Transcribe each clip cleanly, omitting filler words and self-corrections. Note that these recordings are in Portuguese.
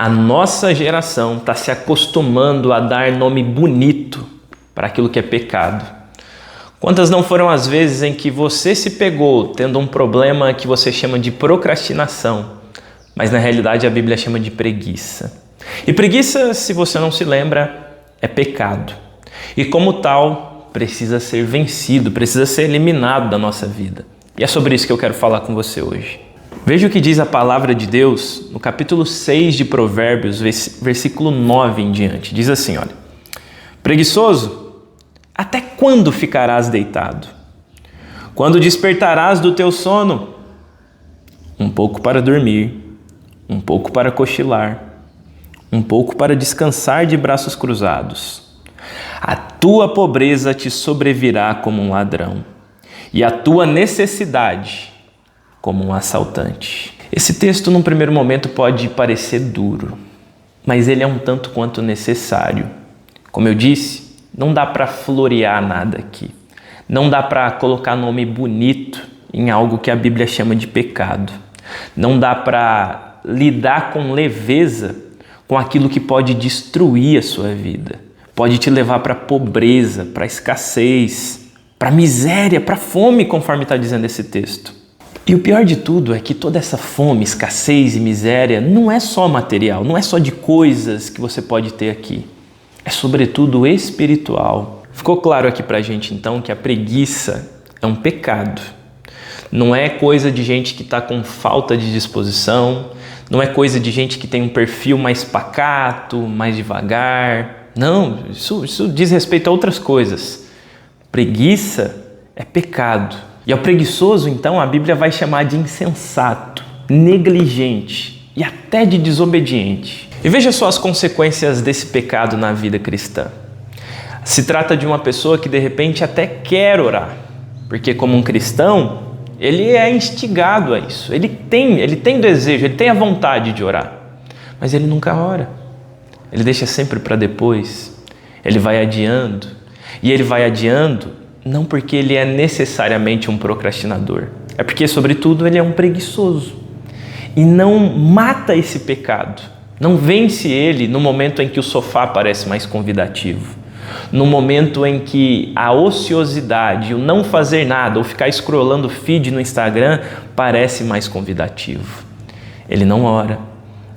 A nossa geração está se acostumando a dar nome bonito para aquilo que é pecado. Quantas não foram as vezes em que você se pegou tendo um problema que você chama de procrastinação, mas na realidade a Bíblia chama de preguiça. E preguiça, se você não se lembra, é pecado. E como tal, precisa ser vencido, precisa ser eliminado da nossa vida. E é sobre isso que eu quero falar com você hoje. Veja o que diz a palavra de Deus no capítulo 6 de Provérbios, versículo 9 em diante. Diz assim, olha: preguiçoso, até quando ficarás deitado? Quando despertarás do teu sono? Um pouco para dormir, um pouco para cochilar, um pouco para descansar de braços cruzados. A tua pobreza te sobrevirá como um ladrão, e a tua necessidade como um assaltante. Esse texto, num primeiro momento, pode parecer duro, mas ele é um tanto quanto necessário. Como eu disse, não dá para florear nada aqui. Não dá para colocar nome bonito em algo que a Bíblia chama de pecado. Não dá para lidar com leveza com aquilo que pode destruir a sua vida. Pode te levar para a pobreza, para a escassez, para a miséria, para a fome, conforme está dizendo esse texto. E o pior de tudo é que toda essa fome, escassez e miséria não é só material, não é só de coisas que você pode ter aqui. É sobretudo espiritual. Ficou claro aqui pra gente então que a preguiça é um pecado. Não é coisa de gente que está com falta de disposição, não é coisa de gente que tem um perfil mais pacato, mais devagar. Não, isso diz respeito a outras coisas. Preguiça é pecado. E ao preguiçoso, então, a Bíblia vai chamar de insensato, negligente e até de desobediente. E veja só as consequências desse pecado na vida cristã. Se trata de uma pessoa que de repente até quer orar, porque como um cristão, ele é instigado a isso. Ele tem desejo, ele tem a vontade de orar, mas ele nunca ora. Ele deixa sempre para depois. Ele vai adiando, e ele vai adiando não porque ele é necessariamente um procrastinador, é porque, sobretudo, ele é um preguiçoso e não mata esse pecado, não vence ele no momento em que o sofá parece mais convidativo, no momento em que a ociosidade, o não fazer nada ou ficar scrollando o feed no Instagram parece mais convidativo. Ele não ora,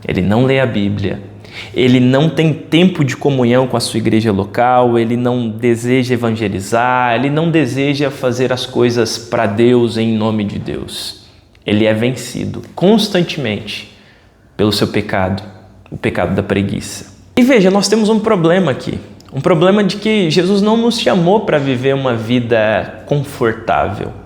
ele não lê a Bíblia, ele não tem tempo de comunhão com a sua igreja local, ele não deseja evangelizar, ele não deseja fazer as coisas para Deus em nome de Deus. Ele é vencido constantemente pelo seu pecado, o pecado da preguiça. E veja, nós temos um problema aqui, um problema de que Jesus não nos chamou para viver uma vida confortável.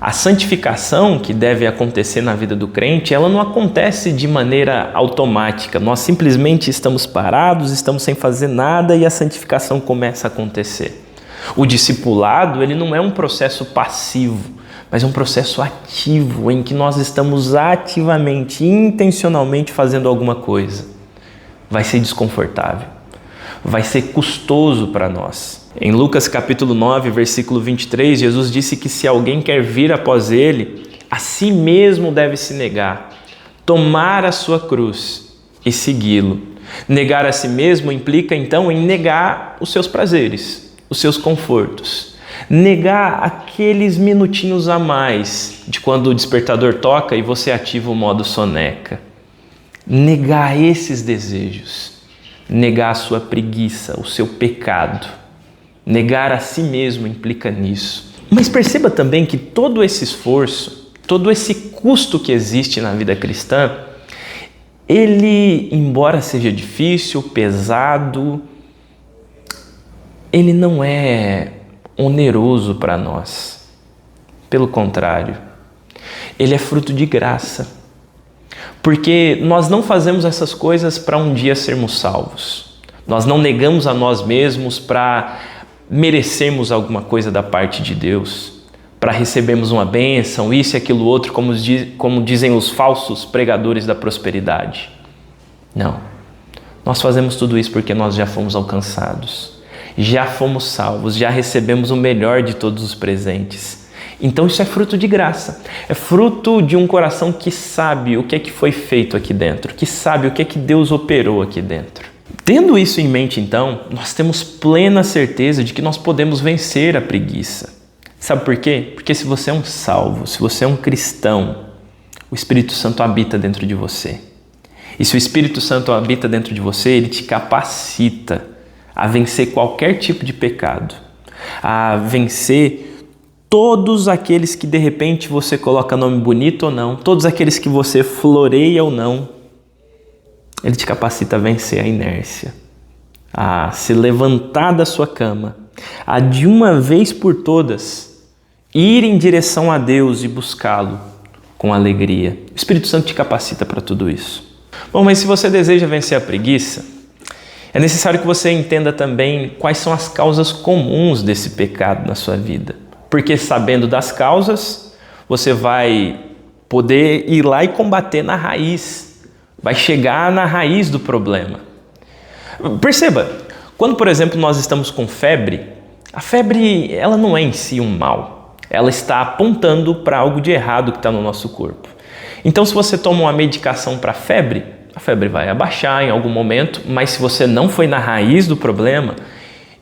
A santificação que deve acontecer na vida do crente, ela não acontece de maneira automática. Nós simplesmente estamos parados, estamos sem fazer nada e a santificação começa a acontecer. O discipulado, ele não é um processo passivo, mas é um processo ativo, em que nós estamos ativamente, intencionalmente fazendo alguma coisa. Vai ser desconfortável, vai ser custoso para nós. Em Lucas capítulo 9, versículo 23, Jesus disse que se alguém quer vir após ele, a si mesmo deve se negar, tomar a sua cruz e segui-lo. Negar a si mesmo implica então em negar os seus prazeres, os seus confortos, negar aqueles minutinhos a mais de quando o despertador toca e você ativa o modo soneca. Negar esses desejos, negar a sua preguiça, o seu pecado. Negar a si mesmo implica nisso. Mas perceba também que todo esse esforço, todo esse custo que existe na vida cristã, ele, embora seja difícil, pesado, ele não é oneroso para nós. Pelo contrário, ele é fruto de graça. Porque nós não fazemos essas coisas para um dia sermos salvos. Nós não negamos a nós mesmos para merecermos alguma coisa da parte de Deus, para recebermos uma bênção, isso e aquilo outro, como dizem os falsos pregadores da prosperidade. Não. Nós fazemos tudo isso porque nós já fomos alcançados, já fomos salvos, já recebemos o melhor de todos os presentes. Então isso é fruto de graça, é fruto de um coração que sabe o que é que foi feito aqui dentro, que sabe o que é que Deus operou aqui dentro. Tendo isso em mente, então, nós temos plena certeza de que nós podemos vencer a preguiça. Sabe por quê? Porque se você é um salvo, se você é um cristão, o Espírito Santo habita dentro de você. E se o Espírito Santo habita dentro de você, ele te capacita a vencer qualquer tipo de pecado, a vencer todos aqueles que de repente você coloca nome bonito ou não, todos aqueles que você floreia ou não, ele te capacita a vencer a inércia, a se levantar da sua cama, a de uma vez por todas ir em direção a Deus e buscá-lo com alegria. O Espírito Santo te capacita para tudo isso. Bom, mas se você deseja vencer a preguiça, é necessário que você entenda também quais são as causas comuns desse pecado na sua vida. Porque sabendo das causas, você vai poder ir lá e combater na raiz, vai chegar na raiz do problema. Perceba, quando, por exemplo, nós estamos com febre, a febre ela não é em si um mal, ela está apontando para algo de errado que está no nosso corpo. Então, se você toma uma medicação para a febre vai abaixar em algum momento, mas se você não foi na raiz do problema,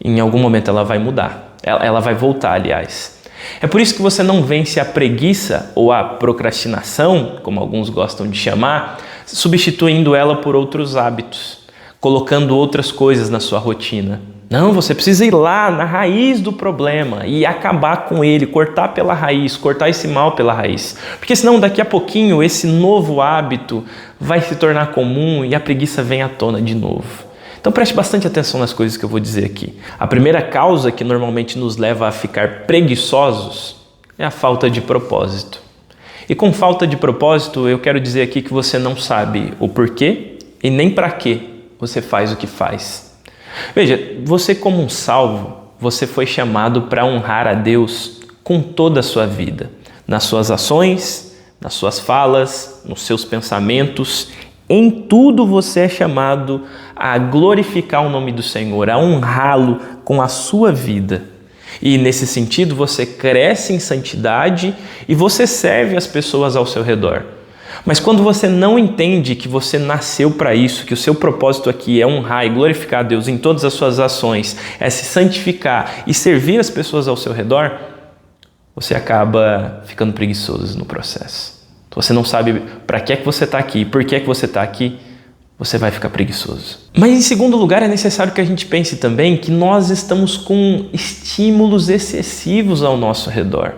em algum momento ela vai mudar, ela vai voltar, aliás. É por isso que você não vence a preguiça ou a procrastinação, como alguns gostam de chamar, substituindo ela por outros hábitos, colocando outras coisas na sua rotina. Não, você precisa ir lá na raiz do problema e acabar com ele, cortar pela raiz, cortar esse mal pela raiz. Porque senão daqui a pouquinho esse novo hábito vai se tornar comum e a preguiça vem à tona de novo. Então preste bastante atenção nas coisas que eu vou dizer aqui. A primeira causa que normalmente nos leva a ficar preguiçosos é a falta de propósito. E com falta de propósito eu quero dizer aqui que você não sabe o porquê e nem para que você faz o que faz. Veja, você como um salvo, você foi chamado para honrar a Deus com toda a sua vida. Nas suas ações, nas suas falas, nos seus pensamentos. Em tudo você é chamado a glorificar o nome do Senhor, a honrá-lo com a sua vida. E nesse sentido você cresce em santidade e você serve as pessoas ao seu redor. Mas quando você não entende que você nasceu para isso, que o seu propósito aqui é honrar e glorificar a Deus em todas as suas ações, é se santificar e servir as pessoas ao seu redor, você acaba ficando preguiçoso no processo. Você não sabe para que é que você está aqui, por que é que você está aqui, você vai ficar preguiçoso. Mas em segundo lugar, é necessário que a gente pense também que nós estamos com estímulos excessivos ao nosso redor.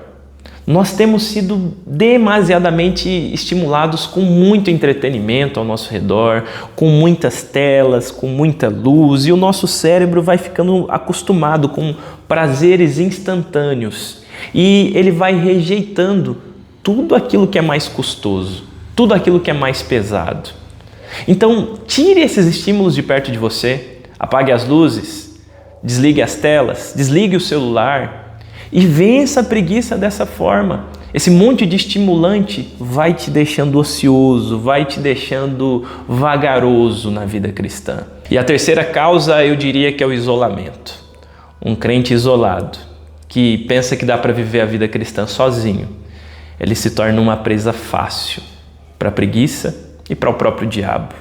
Nós temos sido demasiadamente estimulados com muito entretenimento ao nosso redor, com muitas telas, com muita luz, e o nosso cérebro vai ficando acostumado com prazeres instantâneos e ele vai rejeitando tudo aquilo que é mais custoso, tudo aquilo que é mais pesado. Então, tire esses estímulos de perto de você, apague as luzes, desligue as telas, desligue o celular e vença a preguiça dessa forma. Esse monte de estimulante vai te deixando ocioso, vai te deixando vagaroso na vida cristã. E a terceira causa, eu diria que é o isolamento. Um crente isolado, que pensa que dá para viver a vida cristã sozinho, ele se torna uma presa fácil para a preguiça e para o próprio diabo.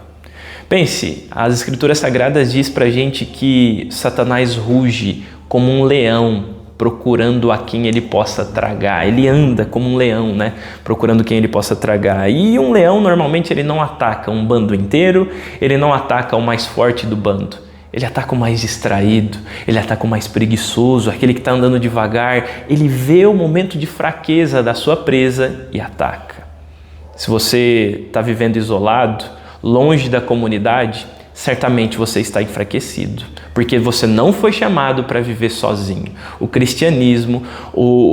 Pense, as Escrituras Sagradas diz para a gente que Satanás ruge como um leão, procurando a quem ele possa tragar. Ele anda como um leão, né? Procurando quem ele possa tragar. E um leão, normalmente, ele não ataca um bando inteiro, ele não ataca o mais forte do bando. Ele ataca o mais distraído, ele ataca o mais preguiçoso, aquele que está andando devagar. Ele vê o momento de fraqueza da sua presa e ataca. Se você está vivendo isolado, longe da comunidade, certamente você está enfraquecido, porque você não foi chamado para viver sozinho. O cristianismo,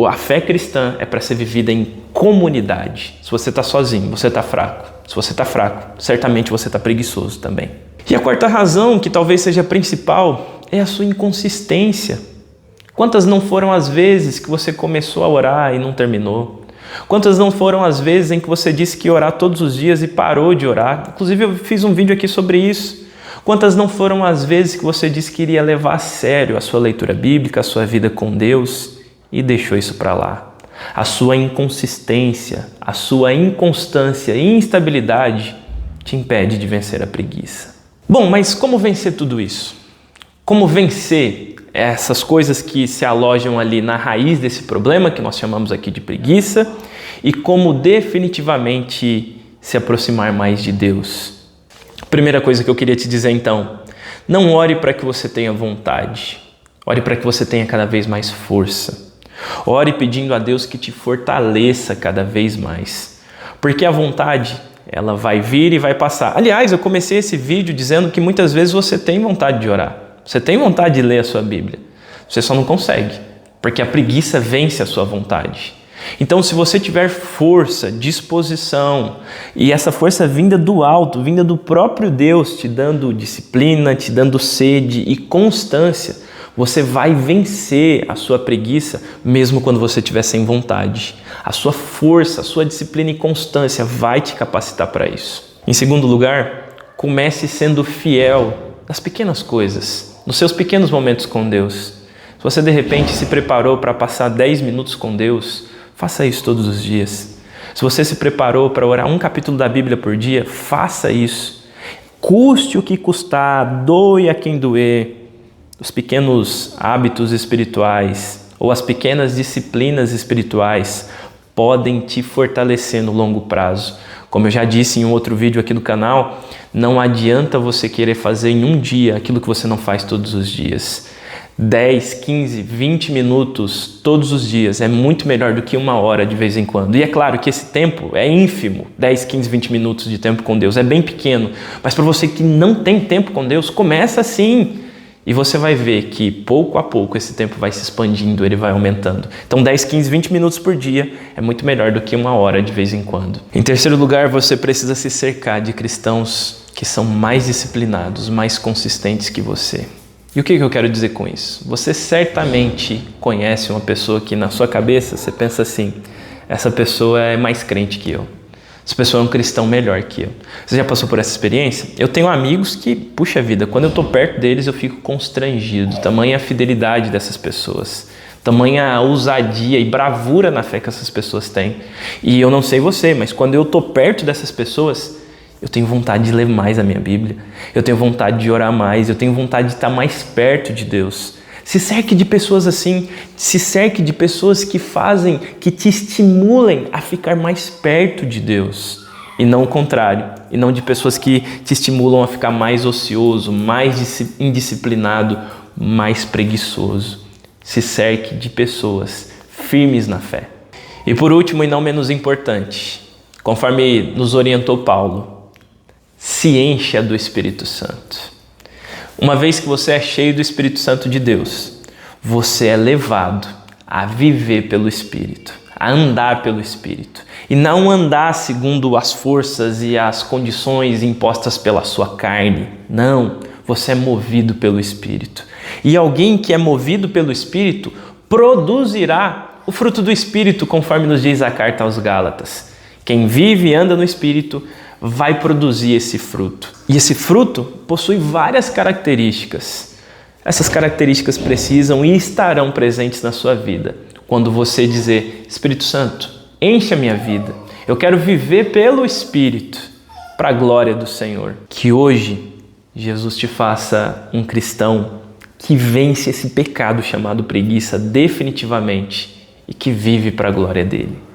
a fé cristã é para ser vivida em comunidade. Se você está sozinho, você está fraco. Se você está fraco, certamente você está preguiçoso também. E a quarta razão, que talvez seja a principal, é a sua inconsistência. Quantas não foram as vezes que você começou a orar e não terminou? Quantas não foram as vezes em que você disse que ia orar todos os dias e parou de orar? Inclusive eu fiz um vídeo aqui sobre isso. Quantas não foram as vezes que você disse que iria levar a sério a sua leitura bíblica, a sua vida com Deus e deixou isso para lá? A sua inconsistência, a sua inconstância e instabilidade te impede de vencer a preguiça. Bom, mas como vencer tudo isso? Como vencer essas coisas que se alojam ali na raiz desse problema que nós chamamos aqui de preguiça e como definitivamente se aproximar mais de Deus? Primeira coisa que eu queria te dizer então, não ore para que você tenha vontade, ore para que você tenha cada vez mais força. Ore pedindo a Deus que te fortaleça cada vez mais, porque a vontade, ela vai vir e vai passar. Aliás, eu comecei esse vídeo dizendo que muitas vezes você tem vontade de orar, você tem vontade de ler a sua Bíblia, você só não consegue, porque a preguiça vence a sua vontade. Então, se você tiver força, disposição, e essa força vinda do alto, vinda do próprio Deus, te dando disciplina, te dando sede e constância, você vai vencer a sua preguiça mesmo quando você estiver sem vontade. A sua força, a sua disciplina e constância vai te capacitar para isso. Em segundo lugar, comece sendo fiel nas pequenas coisas, nos seus pequenos momentos com Deus. Se você de repente se preparou para passar 10 minutos com Deus, faça isso todos os dias. Se você se preparou para orar um capítulo da Bíblia por dia, faça isso. Custe o que custar, doe a quem doer. Os pequenos hábitos espirituais ou as pequenas disciplinas espirituais podem te fortalecer no longo prazo. Como eu já disse em um outro vídeo aqui do canal, não adianta você querer fazer em um dia aquilo que você não faz todos os dias. 10, 15, 20 minutos todos os dias é muito melhor do que uma hora de vez em quando. E é claro que esse tempo é ínfimo, 10, 15, 20 minutos de tempo com Deus, é bem pequeno. Mas para você que não tem tempo com Deus, começa assim. E você vai ver que pouco a pouco esse tempo vai se expandindo, ele vai aumentando. Então 10, 15, 20 minutos por dia é muito melhor do que uma hora de vez em quando. Em terceiro lugar, você precisa se cercar de cristãos que são mais disciplinados, mais consistentes que você. E o que eu quero dizer com isso? Você certamente conhece uma pessoa que na sua cabeça você pensa assim, essa pessoa é mais crente que eu. Essa pessoa é um cristão melhor que eu. Você já passou por essa experiência? Eu tenho amigos que, puxa vida, quando eu estou perto deles eu fico constrangido. Tamanha a fidelidade dessas pessoas. Tamanha a ousadia e bravura na fé que essas pessoas têm. E eu não sei você, mas quando eu estou perto dessas pessoas, eu tenho vontade de ler mais a minha Bíblia. Eu tenho vontade de orar mais. Eu tenho vontade de estar mais perto de Deus. Se cerque de pessoas assim, se cerque de pessoas que fazem, que te estimulem a ficar mais perto de Deus e não o contrário, e não de pessoas que te estimulam a ficar mais ocioso, mais indisciplinado, mais preguiçoso. Se cerque de pessoas firmes na fé. E por último e não menos importante, conforme nos orientou Paulo, se encha do Espírito Santo. Uma vez que você é cheio do Espírito Santo de Deus, você é levado a viver pelo Espírito, a andar pelo Espírito. E não andar segundo as forças e as condições impostas pela sua carne. Não, você é movido pelo Espírito. E alguém que é movido pelo Espírito produzirá o fruto do Espírito, conforme nos diz a carta aos Gálatas. Quem vive e anda no Espírito vai produzir esse fruto. E esse fruto possui várias características. Essas características precisam e estarão presentes na sua vida. Quando você dizer, Espírito Santo, enche a minha vida. Eu quero viver pelo Espírito, para a glória do Senhor. Que hoje Jesus te faça um cristão que vence esse pecado chamado preguiça definitivamente e que vive para a glória dele.